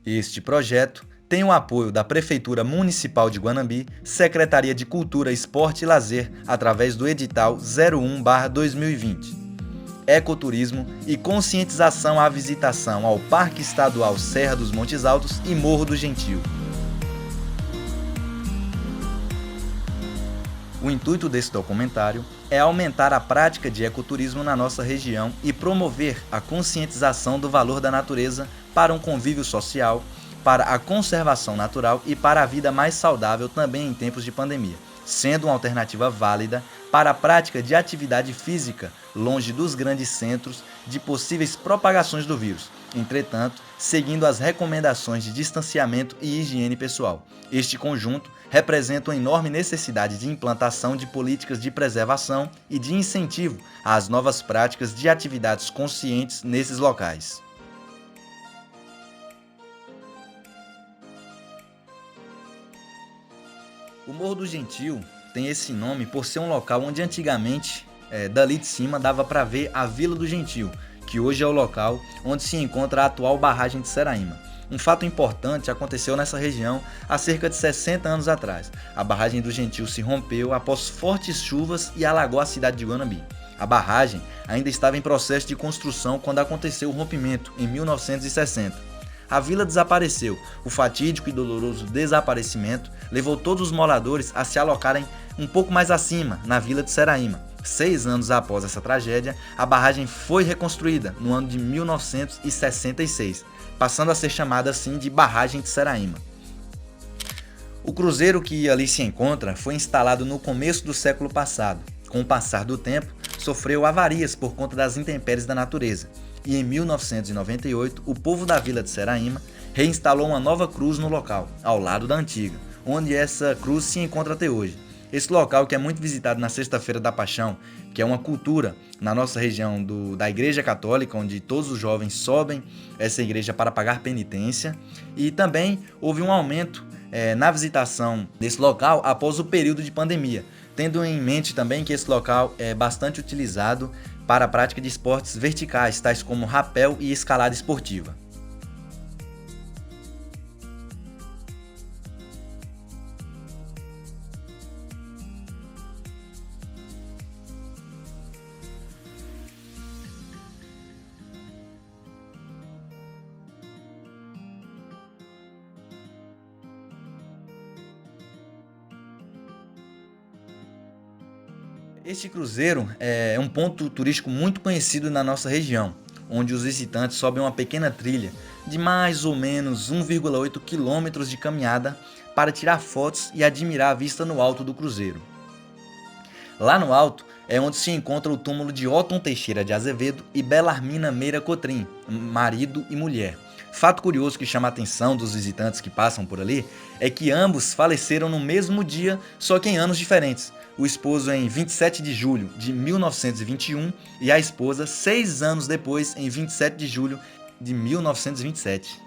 Este projeto tem o apoio da Prefeitura Municipal de Guanambi, Secretaria de Cultura, Esporte e Lazer, através do edital 01/2020. Ecoturismo e conscientização à visitação ao Parque Estadual Serra dos Montes Altos e Morro do Gentil. O intuito desse documentário é aumentar a prática de ecoturismo na nossa região e promover a conscientização do valor da natureza para um convívio social, para a conservação natural e para a vida mais saudável também em tempos de pandemia, sendo uma alternativa válida para a prática de atividade física longe dos grandes centros de possíveis propagações do vírus. Entretanto, seguindo as recomendações de distanciamento e higiene pessoal. Este conjunto representa uma enorme necessidade de implantação de políticas de preservação e de incentivo às novas práticas de atividades conscientes nesses locais. O Morro do Gentil tem esse nome por ser um local onde antigamente, dali de cima, dava para ver a Vila do Gentil, que hoje é o local onde se encontra a atual barragem de Seraíma. Um fato importante aconteceu nessa região há cerca de 60 anos atrás. A barragem do Gentil se rompeu após fortes chuvas e alagou a cidade de Guanambi. A barragem ainda estava em processo de construção quando aconteceu o rompimento, em 1960. A vila desapareceu. O fatídico e doloroso desaparecimento levou todos os moradores a se alocarem um pouco mais acima, na vila de Seraíma. 6 anos após essa tragédia, a barragem foi reconstruída no ano de 1966, passando a ser chamada assim de Barragem de Seraíma. O cruzeiro que ali se encontra foi instalado no começo do século passado. Com o passar do tempo, sofreu avarias por conta das intempéries da natureza. E em 1998, o povo da vila de Seraíma reinstalou uma nova cruz no local, ao lado da antiga, onde essa cruz se encontra até hoje. Esse local, que é muito visitado na Sexta-feira da Paixão, que é uma cultura na nossa região da Igreja Católica, onde todos os jovens sobem essa igreja para pagar penitência, e também houve um aumento na visitação desse local após o período de pandemia, tendo em mente também que esse local é bastante utilizado para a prática de esportes verticais, tais como rapel e escalada esportiva. Este cruzeiro é um ponto turístico muito conhecido na nossa região, onde os visitantes sobem uma pequena trilha de mais ou menos 1,8 quilômetros de caminhada para tirar fotos e admirar a vista no alto do cruzeiro. Lá no alto é onde se encontra o túmulo de Otton Teixeira de Azevedo e Belarmina Meira Cotrim, marido e mulher. Fato curioso que chama a atenção dos visitantes que passam por ali é que ambos faleceram no mesmo dia, só que em anos diferentes. O esposo em 27 de julho de 1921 e a esposa 6 anos depois, em 27 de julho de 1927.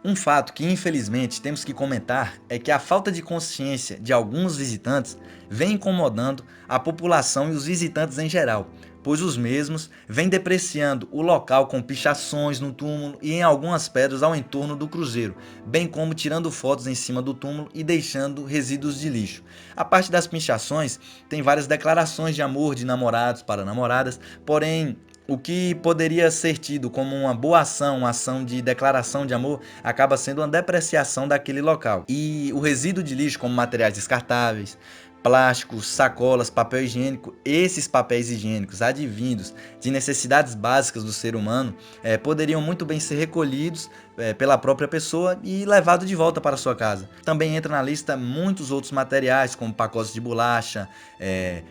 Um fato que infelizmente temos que comentar é que a falta de consciência de alguns visitantes vem incomodando a população e os visitantes em geral, pois os mesmos vêm depreciando o local com pichações no túmulo e em algumas pedras ao entorno do cruzeiro, bem como tirando fotos em cima do túmulo e deixando resíduos de lixo. A parte das pichações tem várias declarações de amor de namorados para namoradas, porém O que poderia ser tido como uma boa ação, uma ação de declaração de amor, acaba sendo uma depreciação daquele local. E o resíduo de lixo, como materiais descartáveis, plásticos, sacolas, papel higiênico, esses papéis higiênicos advindos de necessidades básicas do ser humano, poderiam muito bem ser recolhidos pela própria pessoa e levado de volta para sua casa. Também entra na lista muitos outros materiais, como pacotes de bolacha,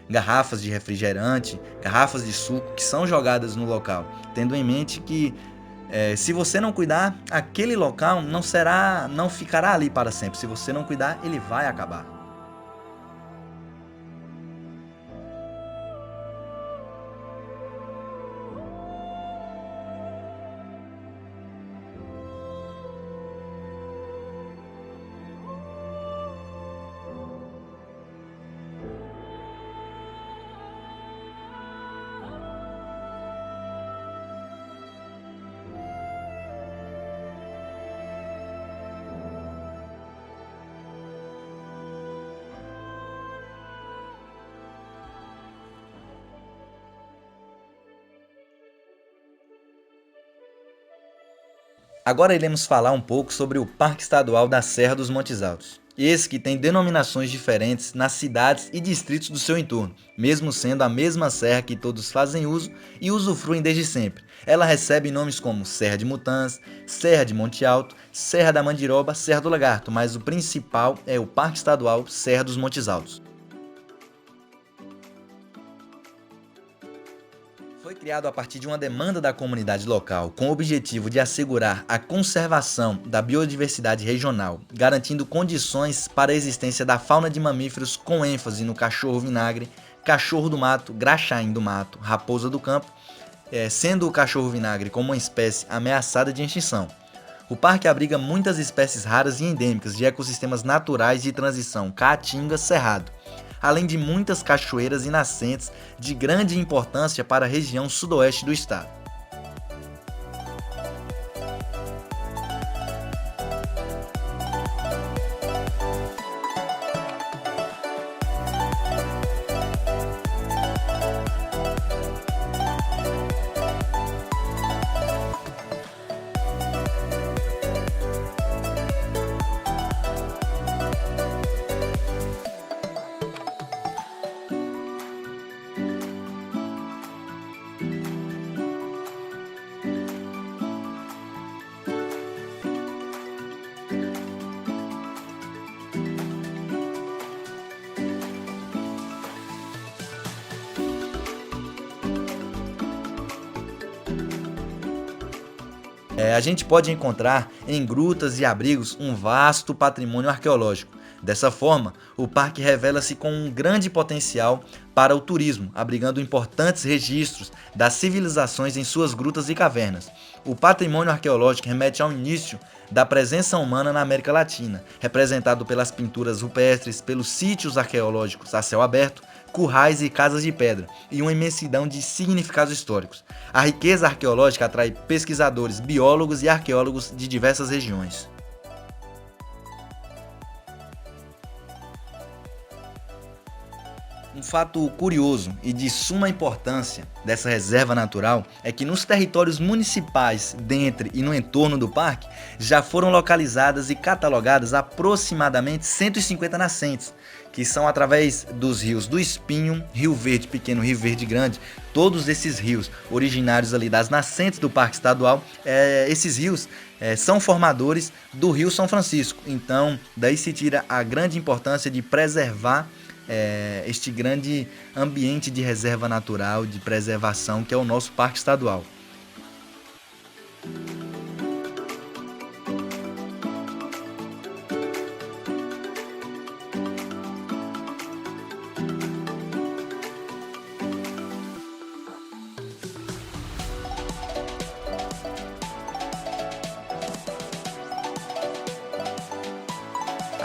garrafas de refrigerante, garrafas de suco, que são jogadas no local, tendo em mente que se você não cuidar, aquele local não ficará ali para sempre. Se você não cuidar, ele vai acabar. Agora iremos falar um pouco sobre o Parque Estadual da Serra dos Montes Altos. Esse que tem denominações diferentes nas cidades e distritos do seu entorno, mesmo sendo a mesma serra que todos fazem uso e usufruem desde sempre. Ela recebe nomes como Serra de Mutãs, Serra de Monte Alto, Serra da Mandiroba, Serra do Lagarto, mas o principal é o Parque Estadual Serra dos Montes Altos. Foi criado a partir de uma demanda da comunidade local, com o objetivo de assegurar a conservação da biodiversidade regional, garantindo condições para a existência da fauna de mamíferos com ênfase no cachorro-vinagre, cachorro do mato, graxaim do mato, raposa do campo, sendo o cachorro-vinagre como uma espécie ameaçada de extinção. O parque abriga muitas espécies raras e endêmicas de ecossistemas naturais de transição Caatinga-Cerrado, além de muitas cachoeiras e nascentes de grande importância para a região sudoeste do estado. A gente pode encontrar em grutas e abrigos um vasto patrimônio arqueológico. Dessa forma, o parque revela-se com um grande potencial para o turismo, abrigando importantes registros das civilizações em suas grutas e cavernas. O patrimônio arqueológico remete ao início da presença humana na América Latina, representado pelas pinturas rupestres, pelos sítios arqueológicos a céu aberto, currais e casas de pedra, e uma imensidão de significados históricos. A riqueza arqueológica atrai pesquisadores, biólogos e arqueólogos de diversas regiões. Um fato curioso e de suma importância dessa reserva natural é que nos territórios municipais dentro e no entorno do parque já foram localizadas e catalogadas aproximadamente 150 nascentes, que são através dos rios do Espinho, Rio Verde Pequeno, Rio Verde Grande. Todos esses rios originários ali das nascentes do Parque Estadual, esses rios são formadores do Rio São Francisco. Então, daí se tira a grande importância de preservar este grande ambiente de reserva natural, de preservação que é o nosso Parque Estadual.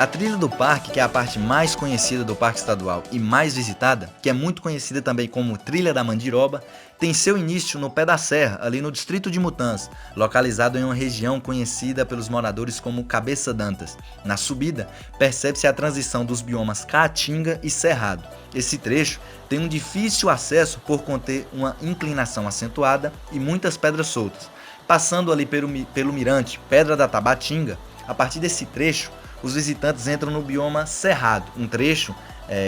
A trilha do parque, que é a parte mais conhecida do Parque Estadual e mais visitada, que é muito conhecida também como Trilha da Mandiroba, tem seu início no pé da serra, ali no distrito de Mutãs, localizado em uma região conhecida pelos moradores como Cabeça d'Antas. Na subida, percebe-se a transição dos biomas Caatinga e Cerrado. Esse trecho tem um difícil acesso por conter uma inclinação acentuada e muitas pedras soltas. Passando ali pelo mirante Pedra da Tabatinga, a partir desse trecho, os visitantes entram no bioma Cerrado, um trecho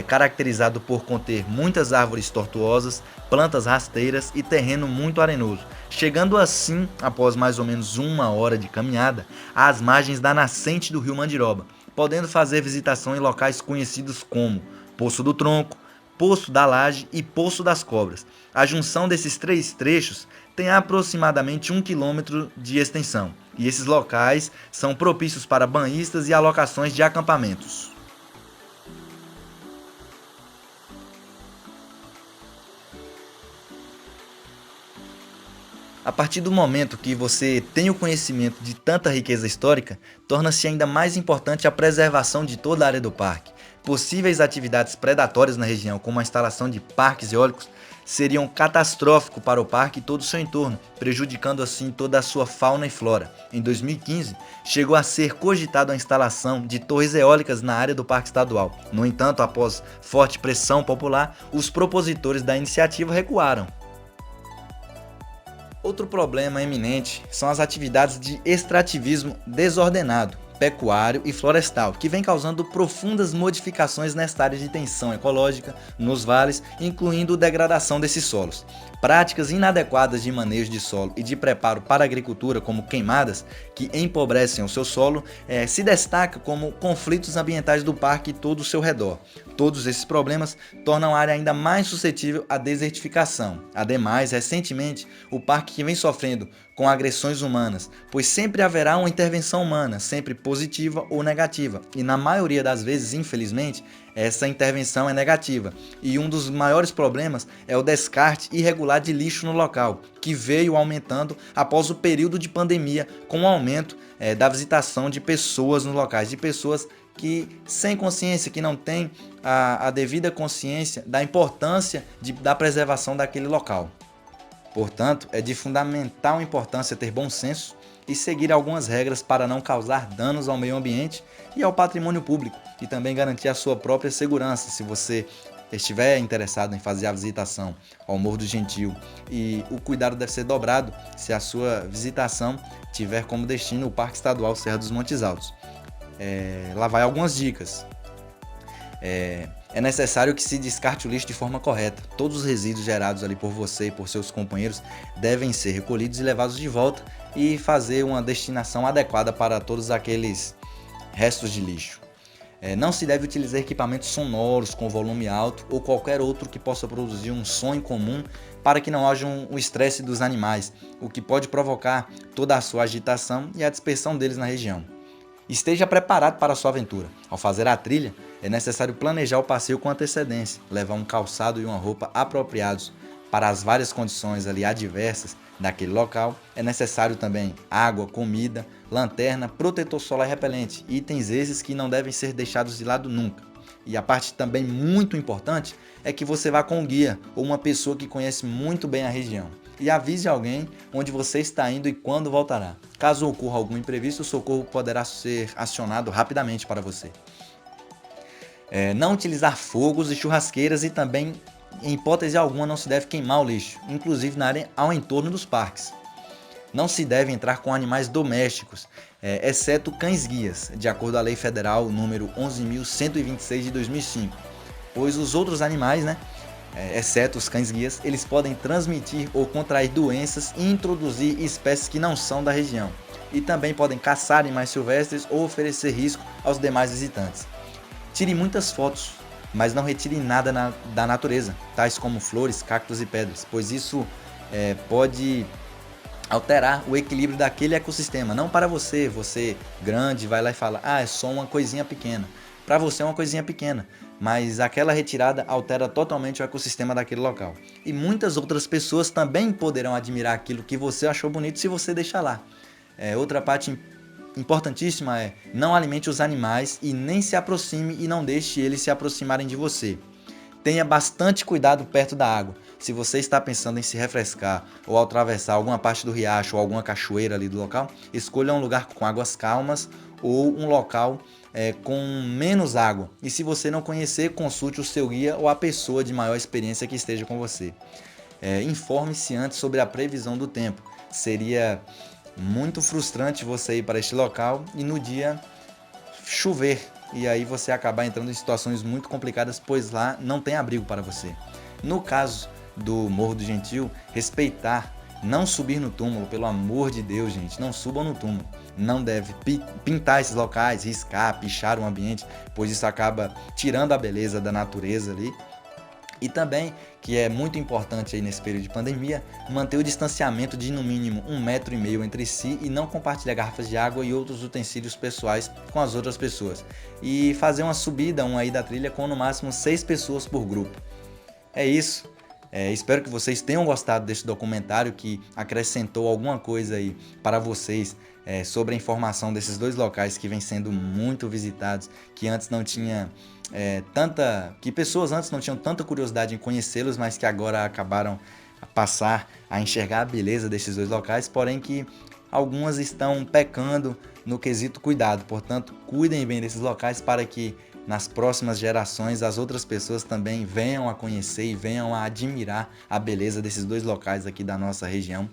caracterizado por conter muitas árvores tortuosas, plantas rasteiras e terreno muito arenoso, chegando assim, após mais ou menos 1 hora de caminhada, às margens da nascente do rio Mandiroba, podendo fazer visitação em locais conhecidos como Poço do Tronco, Poço da Laje e Poço das Cobras. A junção desses 3 trechos tem aproximadamente 1 quilômetro de extensão, e esses locais são propícios para banhistas e alocações de acampamentos. A partir do momento que você tem o conhecimento de tanta riqueza histórica, torna-se ainda mais importante a preservação de toda a área do parque. Possíveis atividades predatórias na região, como a instalação de parques eólicos, seriam catastróficos para o parque e todo o seu entorno, prejudicando assim toda a sua fauna e flora. Em 2015, chegou a ser cogitado a instalação de torres eólicas na área do Parque Estadual. No entanto, após forte pressão popular, os propositores da iniciativa recuaram. Outro problema eminente são as atividades de extrativismo desordenado, pecuário e florestal, que vem causando profundas modificações nesta área de tensão ecológica, nos vales, incluindo degradação desses solos. Práticas inadequadas de manejo de solo e de preparo para a agricultura, como queimadas, que empobrecem o seu solo, se destaca como conflitos ambientais do parque e todo o seu redor. Todos esses problemas tornam a área ainda mais suscetível à desertificação. Ademais, recentemente, o parque vem sofrendo com agressões humanas, pois sempre haverá uma intervenção humana, sempre positiva ou negativa, e na maioria das vezes, infelizmente, essa intervenção é negativa. E um dos maiores problemas é o descarte irregular de lixo no local, que veio aumentando após o período de pandemia, com o aumento da visitação de pessoas nos locais, de pessoas que sem consciência, que não têm a devida consciência da importância da preservação daquele local. Portanto, é de fundamental importância ter bom senso e seguir algumas regras para não causar danos ao meio ambiente e ao patrimônio público, e também garantir a sua própria segurança. Se você estiver interessado em fazer a visitação ao Morro do Gentil, e o cuidado deve ser dobrado se a sua visitação tiver como destino o Parque Estadual Serra dos Montes Altos. Lá vai algumas dicas. É necessário que se descarte o lixo de forma correta. Todos os resíduos gerados ali por você e por seus companheiros devem ser recolhidos e levados de volta, e fazer uma destinação adequada para todos aqueles restos de lixo. Não se deve utilizar equipamentos sonoros com volume alto ou qualquer outro que possa produzir um som incomum, para que não haja um estresse dos animais, o que pode provocar toda a sua agitação e a dispersão deles na região. Esteja preparado para a sua aventura. Ao fazer a trilha, é necessário planejar o passeio com antecedência, levar um calçado e uma roupa apropriados para as várias condições ali adversas daquele local. É necessário também água, comida, lanterna, protetor solar e repelente, itens esses que não devem ser deixados de lado nunca. E a parte também muito importante é que você vá com um guia ou uma pessoa que conhece muito bem a região, e avise alguém onde você está indo e quando voltará. Caso ocorra algum imprevisto, o socorro poderá ser acionado rapidamente para você. Não utilizar fogos e churrasqueiras, e também, em hipótese alguma, não se deve queimar o lixo, inclusive na área ao entorno dos parques. Não se deve entrar com animais domésticos, exceto cães-guias, de acordo com a Lei Federal número 11.126 de 2005, pois os outros animais, exceto os cães-guias, eles podem transmitir ou contrair doenças e introduzir espécies que não são da região, e também podem caçar animais silvestres ou oferecer risco aos demais visitantes. Tire muitas fotos, mas não retire nada da natureza, tais como flores, cactos e pedras, pois isso pode alterar o equilíbrio daquele ecossistema. Não para você grande vai lá e fala, é só uma coisinha pequena. Para você é uma coisinha pequena, mas aquela retirada altera totalmente o ecossistema daquele local. E muitas outras pessoas também poderão admirar aquilo que você achou bonito se você deixar lá. Outra parte importantíssima é: não alimente os animais e nem se aproxime e não deixe eles se aproximarem de você. Tenha bastante cuidado perto da água. Se você está pensando em se refrescar ou atravessar alguma parte do riacho ou alguma cachoeira ali do local, escolha um lugar com águas calmas ou um local com menos água. E se você não conhecer, consulte o seu guia ou a pessoa de maior experiência que esteja com você. Informe-se antes sobre a previsão do tempo. Seria muito frustrante você ir para este local e no dia chover e aí você acabar entrando em situações muito complicadas, pois lá não tem abrigo para você. No caso do Morro do Gentil, respeitar, não subir no túmulo, pelo amor de Deus, gente, não subam no túmulo. Não deve pintar esses locais, riscar, pichar o ambiente, pois isso acaba tirando a beleza da natureza ali. E também, que é muito importante aí nesse período de pandemia, manter o distanciamento de no mínimo 1,5 m entre si e não compartilhar garrafas de água e outros utensílios pessoais com as outras pessoas. E fazer uma subida, aí da trilha com no máximo 6 pessoas por grupo. É isso. Espero que vocês tenham gostado desse documentário que acrescentou alguma coisa aí para vocês sobre a informação desses dois locais que vêm sendo muito visitados, que antes não tinha que pessoas antes não tinham tanta curiosidade em conhecê-los, mas que agora acabaram a passar a enxergar a beleza desses dois locais, porém que algumas estão pecando no quesito cuidado. Portanto, cuidem bem desses locais para que nas próximas gerações as outras pessoas também venham a conhecer e venham a admirar a beleza desses dois locais aqui da nossa região